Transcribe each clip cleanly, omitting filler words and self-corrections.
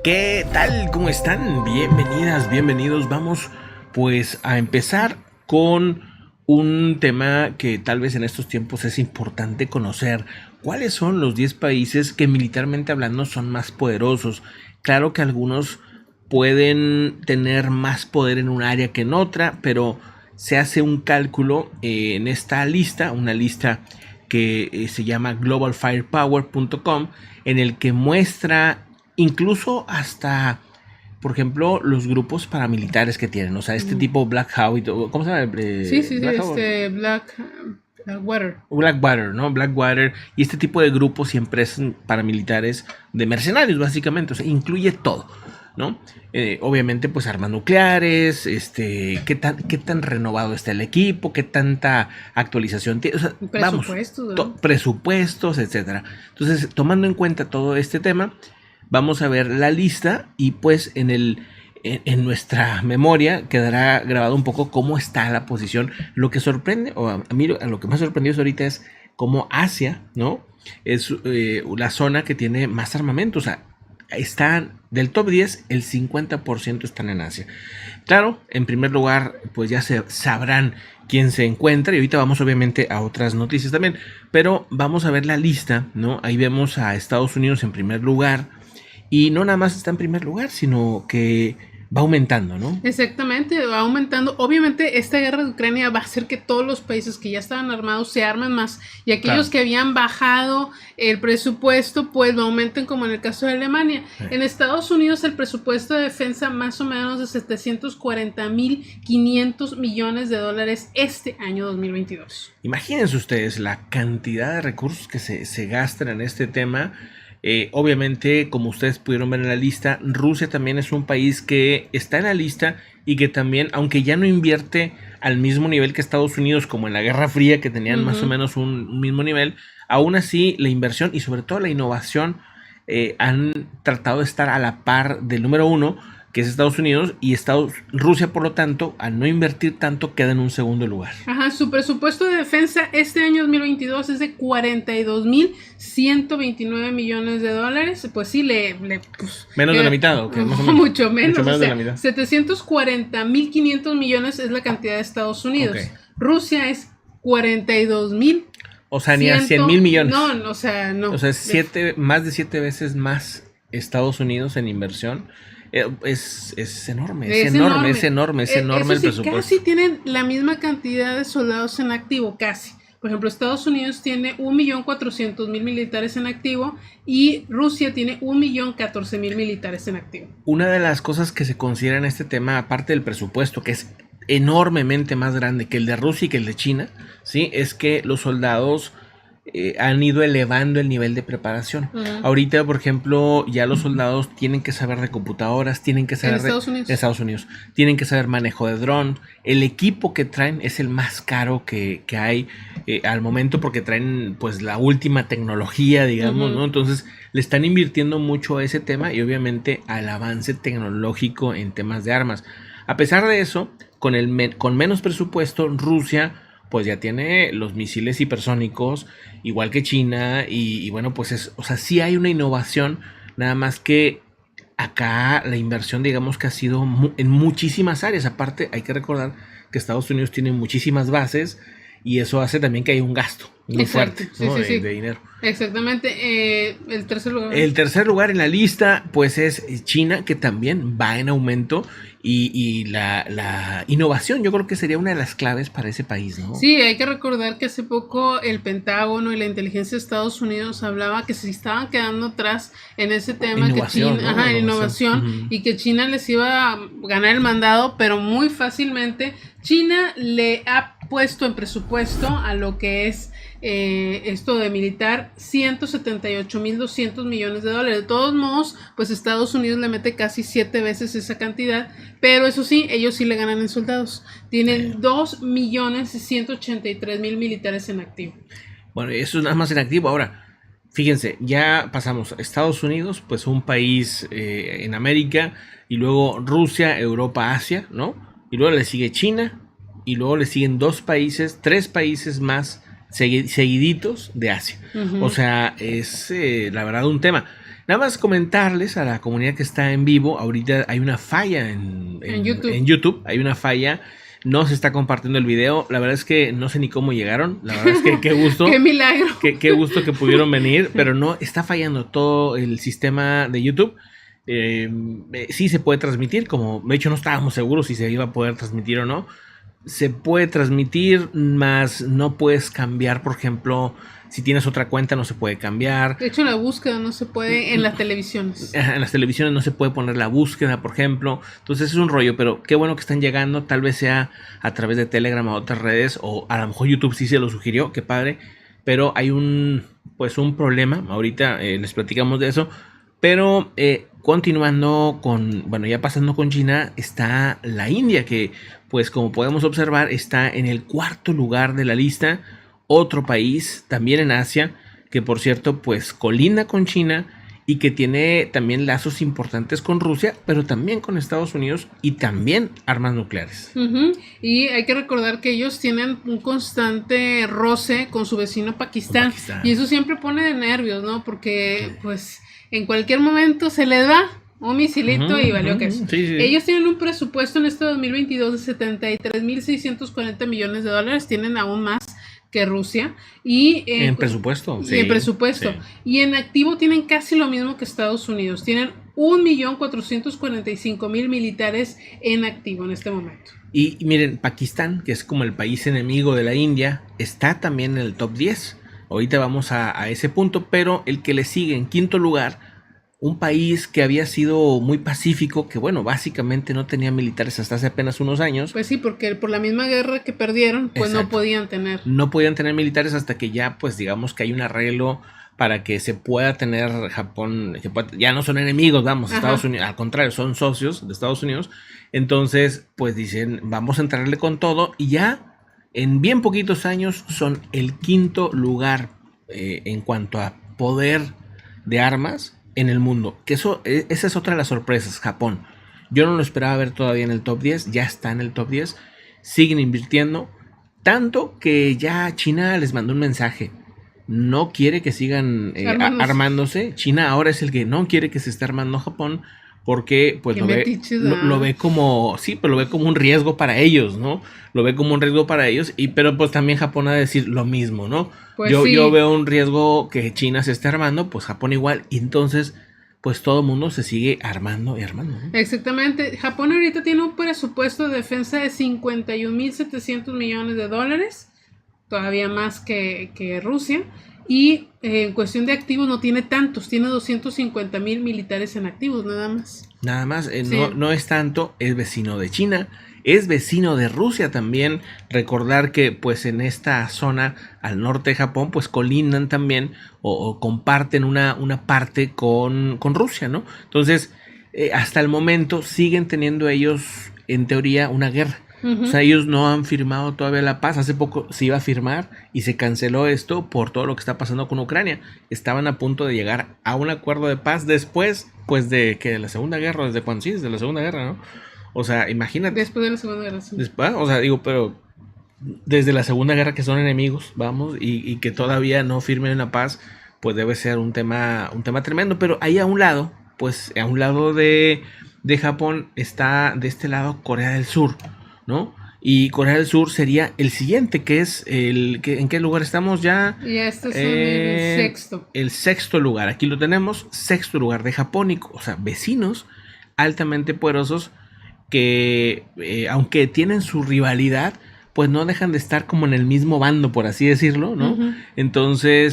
¿Qué tal? ¿Cómo están? Bienvenidas, bienvenidos. Vamos pues a empezar con un tema que tal vez en estos tiempos es importante conocer. ¿Cuáles son los 10 países que militarmente hablando son más poderosos? Claro que algunos pueden tener más poder en un área que en otra, pero se hace un cálculo en esta lista, una lista que se llama globalfirepower.com, en el que muestra incluso hasta, por ejemplo, los grupos paramilitares que tienen, o sea, este tipo Black Hawk, ¿cómo se llama? Blackwater, ¿no? Blackwater y este tipo de grupos y empresas paramilitares de mercenarios, básicamente, o sea, incluye todo, ¿no? Obviamente, pues armas nucleares, ¿qué tan renovado está el equipo? ¿Qué tanta actualización tiene? O sea, presupuestos, etcétera. Entonces, tomando en cuenta todo este tema, vamos a ver la lista y pues en nuestra memoria quedará grabado un poco cómo está la posición. Lo que sorprende, o a mí lo que más sorprendió ahorita es cómo Asia, ¿no? Es la zona que tiene más armamento. O sea, están del top 10, el 50% están en Asia. Claro, en primer lugar, pues ya se sabrán quién se encuentra y ahorita vamos obviamente a otras noticias también, pero vamos a ver la lista, ¿no? Ahí vemos a Estados Unidos en primer lugar y no nada más está en primer lugar, sino que va aumentando, ¿no? Exactamente, va aumentando. Obviamente esta guerra de Ucrania va a hacer que todos los países que ya estaban armados se armen más y aquellos que habían bajado el presupuesto pues lo aumenten, como en el caso de Alemania. En Estados Unidos el presupuesto de defensa más o menos de 740,500 millones de dólares este año 2022. Imagínense ustedes la cantidad de recursos que se gastan en este tema. Obviamente, como ustedes pudieron ver en la lista, Rusia también es un país que está en la lista y que también, aunque ya no invierte al mismo nivel que Estados Unidos, como en la Guerra Fría, que tenían más o menos un mismo nivel, aún así la inversión y sobre todo la innovación han tratado de estar a la par del número uno, que es Estados Unidos, y Rusia, por lo tanto, al no invertir tanto, queda en un segundo lugar. Ajá, su presupuesto de defensa este año 2022 es de 42,129 millones de dólares. Pues sí, menos de la mitad, ¿ok? Más o menos. Mucho menos, de la mitad. 740,500 millones es la cantidad de Estados Unidos. Okay. Rusia es 42,000. O sea, ni a 100,000 millones. No. O sea, más de 7 veces más Estados Unidos en inversión. Es enorme el presupuesto. Casi tienen la misma cantidad de soldados en activo, casi. Por ejemplo, Estados Unidos tiene 1,400,000 militares en activo y Rusia tiene 1,014,000 militares en activo. Una de las cosas que se considera en este tema, aparte del presupuesto, que es enormemente más grande que el de Rusia y que el de China, ¿sí? Es que los soldados han ido elevando el nivel de preparación. Ahorita, por ejemplo, ya los soldados tienen que saber de computadoras, tienen que saber en Estados Unidos, tienen que saber manejo de dron. El equipo que traen es el más caro que hay al momento, porque traen pues la última tecnología, digamos, ¿no? Entonces le están invirtiendo mucho a ese tema y obviamente al avance tecnológico en temas de armas. A pesar de eso, con menos presupuesto, Rusia pues ya tiene los misiles hipersónicos, igual que China, y bueno, pues sí hay una innovación, nada más que acá la inversión, digamos que ha sido en muchísimas áreas. Aparte, hay que recordar que Estados Unidos tiene muchísimas bases, y eso hace también que haya un gasto muy fuerte, ¿no? de dinero. Exactamente. El tercer lugar. El tercer lugar en la lista, pues es China, que también va en aumento. Y la innovación, yo creo que sería una de las claves para ese país, ¿no? Sí, hay que recordar que hace poco el Pentágono y la inteligencia de Estados Unidos hablaba que se estaban quedando atrás en ese tema, innovación, que China, innovación, y que China les iba a ganar el mandado, pero muy fácilmente. China le ha puesto en presupuesto a lo que es esto de militar 178,200 millones de dólares. De todos modos, pues Estados Unidos le mete casi 7 veces esa cantidad, pero eso sí, ellos sí le ganan en soldados. Tienen 2,183,000 militares en activo. Bueno, eso es nada más en activo. Ahora, fíjense, ya pasamos a Estados Unidos, pues un país en América, y luego Rusia, Europa, Asia, ¿no? Y luego le sigue China, y luego le siguen 3 países más seguiditos de Asia. O sea, es la verdad un tema. Nada más comentarles a la comunidad que está en vivo, ahorita hay una falla en YouTube, hay una falla, no se está compartiendo el video, la verdad es que no sé ni cómo llegaron, la verdad es que qué gusto. ¡Qué milagro! Qué gusto que pudieron venir, pero no, está fallando todo el sistema de YouTube. Sí se puede transmitir, como de hecho no estábamos seguros si se iba a poder transmitir o no. Se puede transmitir, más no puedes cambiar, por ejemplo, si tienes otra cuenta no se puede cambiar. De hecho, la búsqueda no se puede en las televisiones. En las televisiones no se puede poner la búsqueda, por ejemplo. Entonces es un rollo, pero qué bueno que están llegando. Tal vez sea a través de Telegram a otras redes, o a lo mejor YouTube sí se lo sugirió, qué padre. Pero hay un problema. Ahorita les platicamos de eso. Pero continuando con, bueno, ya pasando con China, está la India, que pues como podemos observar está en el 4º lugar de la lista. Otro país también en Asia, que por cierto pues colinda con China y que tiene también lazos importantes con Rusia, pero también con Estados Unidos y también armas nucleares. Y hay que recordar que ellos tienen un constante roce con su vecino Pakistán. Y eso siempre pone de nervios, ¿no? Porque pues en cualquier momento se les va un misilito y valió que eso. Sí. Ellos tienen un presupuesto en este 2022 de $73,640 millones, tienen aún más que Rusia. Y en presupuesto. Sí, en presupuesto. Sí. Y en activo tienen casi lo mismo que Estados Unidos. Tienen 1,445,000 militares en activo en este momento. Y miren, Pakistán, que es como el país enemigo de la India, está también en el top 10. Ahorita vamos a ese punto, pero el que le sigue en 5º lugar, un país que había sido muy pacífico, que bueno, básicamente no tenía militares hasta hace apenas unos años. Pues sí, porque por la misma guerra que perdieron, pues exacto, no podían tener militares hasta que ya, pues digamos que hay un arreglo para que se pueda tener Japón, ya no son enemigos, vamos, Estados Unidos, al contrario, son socios de Estados Unidos. Entonces, pues dicen, vamos a entrarle con todo, y ya en bien poquitos años son el 5º lugar en cuanto a poder de armas en el mundo. Que esa es otra de las sorpresas, Japón. Yo no lo esperaba ver todavía en el top 10, ya está en el top 10, siguen invirtiendo, tanto que ya China les mandó un mensaje. No quiere que sigan armándose. China ahora es el que no quiere que se esté armando Japón, porque pues lo ve como, sí, pero lo ve como un riesgo para ellos, ¿no? Lo ve como un riesgo para ellos, pero pues también Japón ha de decir lo mismo, ¿no? Pues yo veo un riesgo que China se esté armando, pues Japón igual, y entonces pues todo el mundo se sigue armando y armando, ¿no? Exactamente. Japón ahorita tiene un presupuesto de defensa de $51,700 millones, todavía más que Rusia. Y en cuestión de activos no tiene tantos, tiene 250,000 militares en activos, nada más. Nada más, sí. No es tanto, es vecino de China, es vecino de Rusia también. Recordar que pues en esta zona al norte de Japón pues colindan también o comparten una parte con Rusia, ¿no? Entonces hasta el momento siguen teniendo ellos en teoría una guerra. O sea, ellos no han firmado todavía la paz. Hace poco se iba a firmar y se canceló esto por todo lo que está pasando con Ucrania. Estaban a punto de llegar a un acuerdo de paz después, pues de que la Segunda Guerra, desde cuando sí, desde la Segunda Guerra, ¿no? O sea, imagínate. Después de la Segunda Guerra, sí. Después, o sea, digo, pero desde la Segunda Guerra que son enemigos, vamos, y que todavía no firmen la paz, pues debe ser un tema tremendo. Pero ahí a un lado, pues a un lado de Japón está de este lado Corea del Sur, ¿no? Y Corea del Sur sería el siguiente, que es ¿en qué lugar estamos ya? Ya este es el sexto. El 6º lugar, aquí lo tenemos, 6º lugar de Japón, o sea, vecinos altamente poderosos que aunque tienen su rivalidad, pues no dejan de estar como en el mismo bando, por así decirlo, ¿no? Entonces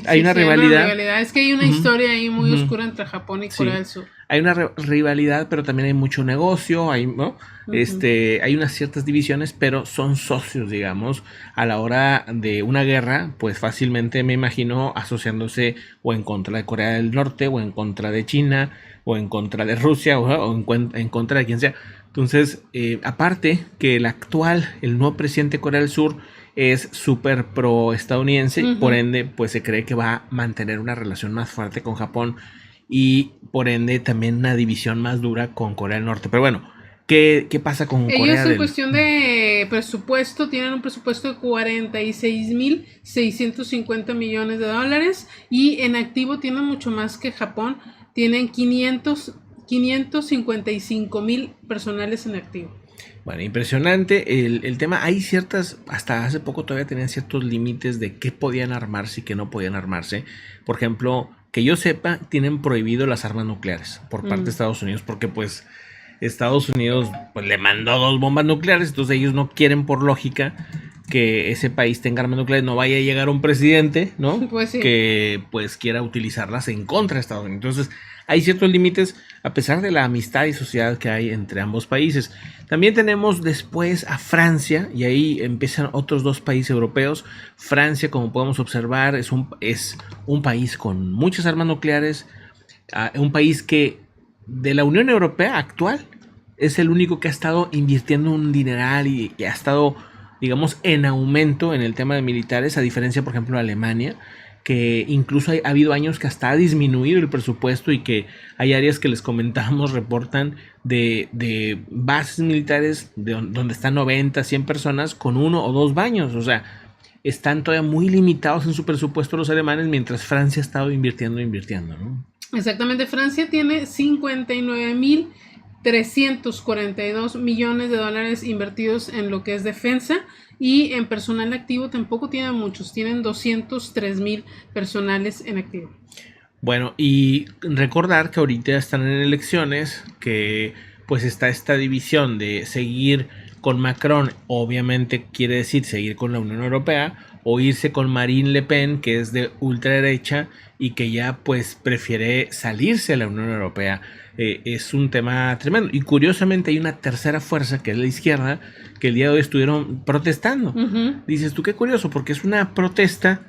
hay una rivalidad. Es que hay una historia ahí muy oscura entre Japón y Corea del Sur. Hay una rivalidad, pero también hay mucho negocio, ¿no? Hay unas ciertas divisiones, pero son socios, digamos, a la hora de una guerra, pues fácilmente me imagino asociándose o en contra de Corea del Norte, o en contra de China, o en contra de Rusia, o en contra de quien sea. Entonces, aparte que el nuevo presidente de Corea del Sur es súper pro estadounidense, por ende, pues se cree que va a mantener una relación más fuerte con Japón y por ende también una división más dura con Corea del Norte. Pero bueno, ¿Qué pasa con Ellos Corea en del cuestión de presupuesto tienen un presupuesto de 46.650 millones de dólares y en activo tienen mucho más que Japón, tienen 555,000 personales en activo. Bueno, impresionante el tema. Hay ciertas, hasta hace poco todavía tenían ciertos límites de qué podían armarse y qué no podían armarse. Por ejemplo, que yo sepa, tienen prohibido las armas nucleares por parte de Estados Unidos, porque pues Estados Unidos pues le mandó 2 bombas nucleares, entonces ellos no quieren, por lógica, que ese país tenga armas nucleares. No vaya a llegar un presidente, ¿no? Pues sí. Que pues quiera utilizarlas en contra de Estados Unidos. Entonces hay ciertos límites a pesar de la amistad y sociedad que hay entre ambos países. También tenemos después a Francia, y ahí empiezan otros 2 países europeos. Francia, como podemos observar, es un país con muchas armas nucleares, un país que de la Unión Europea actual es el único que ha estado invirtiendo un dineral y ha estado, digamos, en aumento en el tema de militares, a diferencia, por ejemplo, de Alemania, que incluso ha habido años que hasta ha disminuido el presupuesto y que hay áreas que les comentamos, reportan de bases militares donde están 90, 100 personas con 1 o 2 baños. O sea, están todavía muy limitados en su presupuesto los alemanes, mientras Francia ha estado invirtiendo, ¿no? Exactamente, Francia tiene 59.342 millones de dólares invertidos en lo que es defensa y en personal activo tampoco tienen muchos, tienen 203,000 personales en activo. Bueno, y recordar que ahorita están en elecciones, que pues está esta división de seguir con Macron, obviamente quiere decir seguir con la Unión Europea, o irse con Marine Le Pen, que es de ultraderecha y que ya pues prefiere salirse de la Unión Europea. Es un tema tremendo. Y curiosamente hay una tercera fuerza, que es la izquierda, que el día de hoy estuvieron protestando. Dices tú, qué curioso, porque es una protesta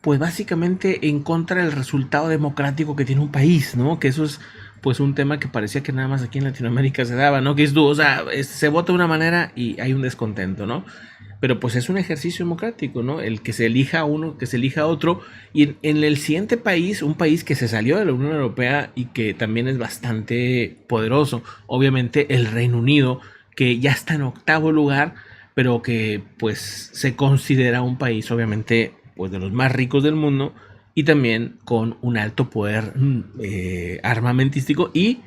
pues básicamente en contra del resultado democrático que tiene un país, ¿no? Que eso es pues un tema que parecía que nada más aquí en Latinoamérica se daba, ¿no? Que es duro, o sea, se vota de una manera y hay un descontento, ¿no? Pero pues es un ejercicio democrático, ¿no? El que se elija a uno, que se elija a otro. Y en el siguiente país, un país que se salió de la Unión Europea y que también es bastante poderoso, obviamente el Reino Unido, que ya está en 8º lugar, pero que pues se considera un país obviamente pues de los más ricos del mundo y también con un alto poder armamentístico y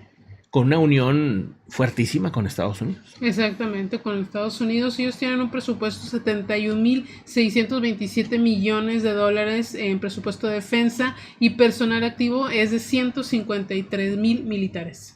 con una unión fuertísima con Estados Unidos. Exactamente, con Estados Unidos. Ellos tienen un presupuesto de 71.627 millones de dólares en presupuesto de defensa y personal activo es de 153,000 militares.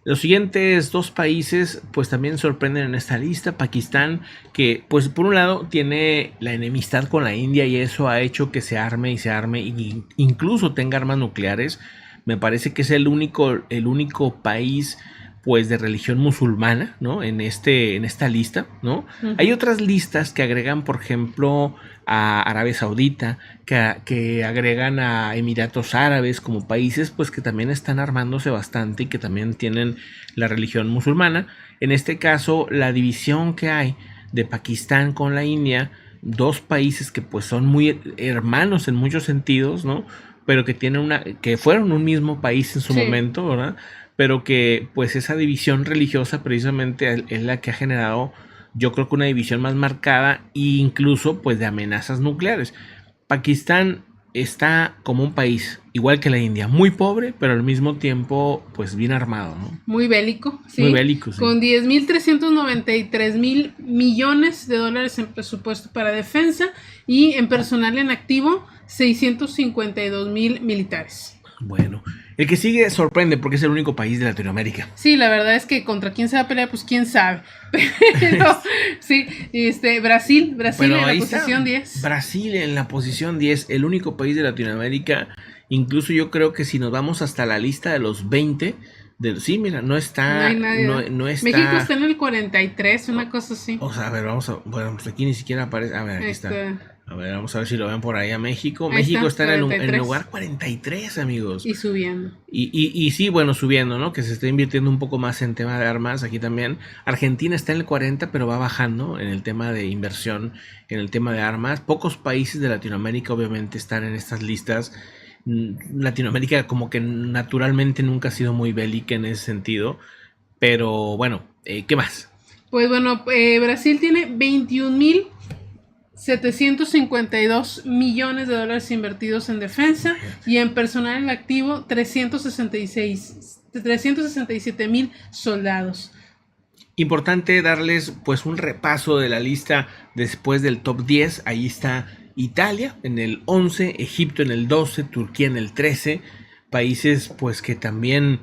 Los siguientes 2 países pues también sorprenden en esta lista. Pakistán, que pues por un lado tiene la enemistad con la India y eso ha hecho que se arme y incluso tenga armas nucleares. Me parece que es el único país pues de religión musulmana, ¿no? En esta lista, ¿no? Hay otras listas que agregan, por ejemplo, a Arabia Saudita, que agregan a Emiratos Árabes como países pues que también están armándose bastante y que también tienen la religión musulmana. En este caso, la división que hay de Pakistán con la India, 2 países que pues son muy hermanos en muchos sentidos, ¿no? Pero que fueron un mismo país en su momento, ¿verdad? Pero que pues esa división religiosa precisamente es la que ha generado, yo creo que una división más marcada e incluso pues de amenazas nucleares. Pakistán está como un país, igual que la India, muy pobre, pero al mismo tiempo pues bien armado, ¿no? Muy bélico, sí. Muy bélico, sí. Con 10.393,000 millones de dólares en presupuesto para defensa y en personal en activo 652,000 militares. Bueno, el que sigue sorprende porque es el único país de Latinoamérica. Sí, la verdad es que contra quién se va a pelear, pues quién sabe. Pero sí, Brasil Bueno, en la posición 10. Brasil en la posición 10, el único país de Latinoamérica. Incluso yo creo que si nos vamos hasta la lista de los 20, sí, mira, no está. No hay nadie. No está. México está en el 43, una cosa así. O sea, a ver, bueno, pues aquí ni siquiera aparece. A ver, aquí está. A ver, vamos a ver si lo ven por ahí a México. México está en el lugar 43, amigos. Y subiendo. Y sí, bueno, subiendo, ¿no? Que se está invirtiendo un poco más en tema de armas aquí también. Argentina está en el 40, pero va bajando en el tema de inversión, en el tema de armas. Pocos países de Latinoamérica obviamente están en estas listas. Latinoamérica como que naturalmente nunca ha sido muy bélica en ese sentido. Pero bueno, ¿qué más? Pues bueno, Brasil tiene 21.752 millones de dólares invertidos en defensa y en personal en activo 367,000 soldados. Importante darles pues un repaso de la lista después del top 10. Ahí está Italia en el 11, Egipto en el 12, Turquía en el 13. Países pues que también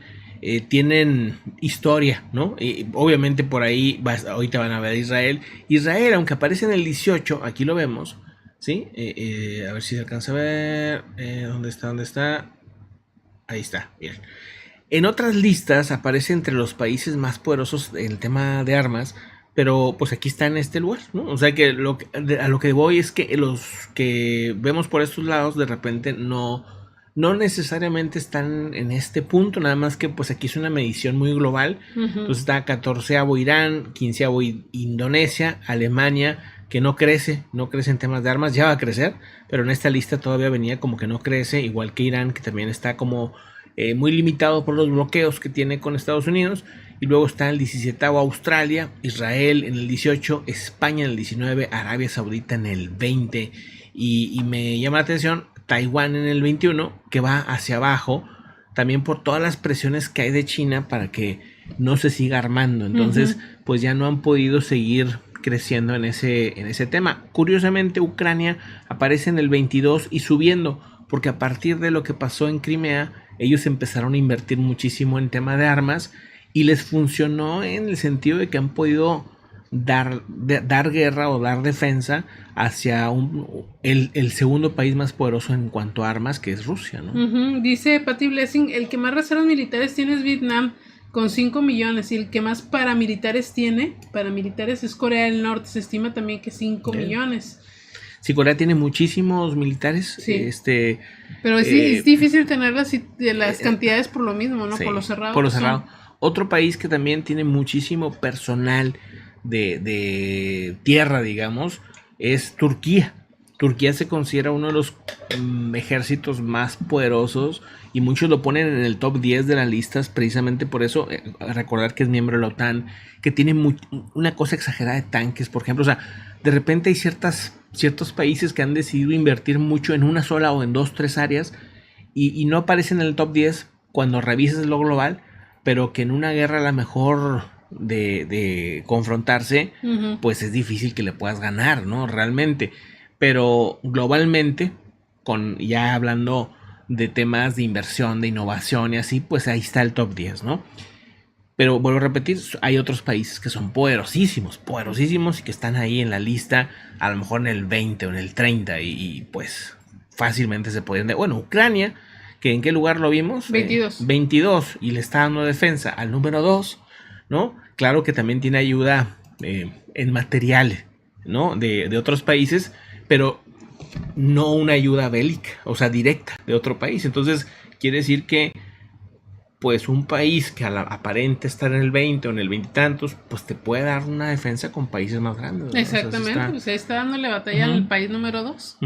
tienen historia, ¿no? Obviamente por ahí ahorita van a ver a Israel. Israel, aunque aparece en el 18, aquí lo vemos, ¿sí? A ver si se alcanza a ver. ¿Dónde está? Ahí está, bien. En otras listas aparece entre los países más poderosos en el tema de armas, pero pues aquí está en este lugar, ¿no? O sea que a lo que voy es que los que vemos por estos lados de repente no necesariamente están en este punto, nada más que pues aquí es una medición muy global. Entonces está 14º Irán, 15º Indonesia, Alemania, que no crece en temas de armas, ya va a crecer, pero en esta lista todavía venía como que no crece, igual que Irán, que también está como muy limitado por los bloqueos que tiene con Estados Unidos. Y luego está el 17º Australia, Israel en el 18, España en el 19, Arabia Saudita en el 20 y me llama la atención Taiwán en el 21, que va hacia abajo también por todas las presiones que hay de China para que no se siga armando. Entonces pues ya no han podido seguir creciendo en ese tema. Curiosamente Ucrania aparece en el 22 y subiendo, porque a partir de lo que pasó en Crimea ellos empezaron a invertir muchísimo en tema de armas y les funcionó en el sentido de que han podido dar guerra o dar defensa hacia el segundo país más poderoso en cuanto a armas, que es Rusia, ¿no? Dice Patty Blessing, el que más reservas militares tiene es Vietnam con 5 millones y el que más paramilitares es Corea del Norte, se estima también que 5 millones. Sí, Corea tiene muchísimos militares. Sí. Pero es difícil tener las cantidades por lo mismo, ¿no? Sí, por lo cerrado. Por lo cerrado. Otro país que también tiene muchísimo personal de tierra, digamos, es Turquía. Turquía se considera uno de los ejércitos más poderosos y muchos lo ponen en el top 10 de las listas precisamente por eso. Recordar que es miembro de la OTAN, que tiene una cosa exagerada de tanques, por ejemplo. O sea, de repente hay ciertos países que han decidido invertir mucho en una sola o en 2-3 áreas y no aparecen en el top 10 cuando revisas lo global, pero que en una guerra a la mejor de confrontarse, pues es difícil que le puedas ganar, ¿no? Realmente. Pero globalmente, ya hablando de temas de inversión, de innovación y así, pues ahí está el top 10, ¿no? Pero vuelvo a repetir, hay otros países que son poderosísimos y que están ahí en la lista, a lo mejor en el 20 o en el 30 y pues fácilmente se podrían... Bueno, Ucrania, que ¿en qué lugar lo vimos? 22. 22 y le está dando defensa al número 2, ¿no? Claro que también tiene ayuda en material, ¿no? De otros países, pero no una ayuda bélica, o sea, directa de otro país. Entonces, quiere decir que pues un país que aparente estar en el 20 o en el 20 y tantos, pues te puede dar una defensa con países más grandes, ¿no? Exactamente, o sea, pues ahí está dándole batalla al país número 2.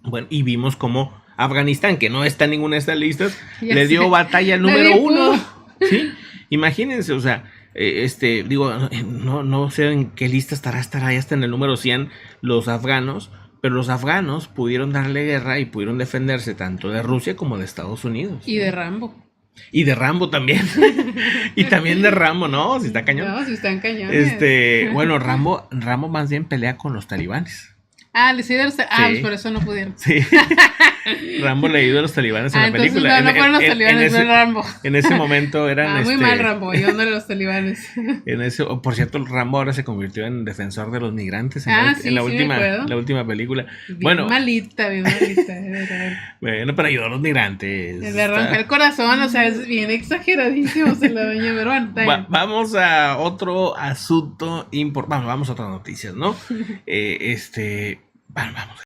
Bueno, y vimos como Afganistán, que no está en ninguna de estas listas, le dio batalla al número 1. ¿Sí? Imagínense, o sea, digo, no sé en qué lista estará ya hasta en el número 100 los afganos, pero los afganos pudieron darle guerra y pudieron defenderse tanto de Rusia como de Estados Unidos. Y de Rambo. Y de Rambo también. Y también de Rambo, ¿no? Si está cañón. No, si están cañones. Bueno, Rambo más bien pelea con los talibanes. Pues por eso no pudieron. Sí. Rambo le ayudó a los talibanes en la película. No fueron los talibanes, fue Rambo. En ese momento eran muy mal Rambo, ayudándole a los talibanes. Por cierto, Rambo ahora se convirtió en defensor de los migrantes en la última película. Bien malita. Bueno, pero ayudó a los migrantes. Le rompe el corazón, o sea, es bien exageradísimo se la doña, pero bueno, vamos a otro asunto importante. Vamos a otras noticias, ¿no? Vamos.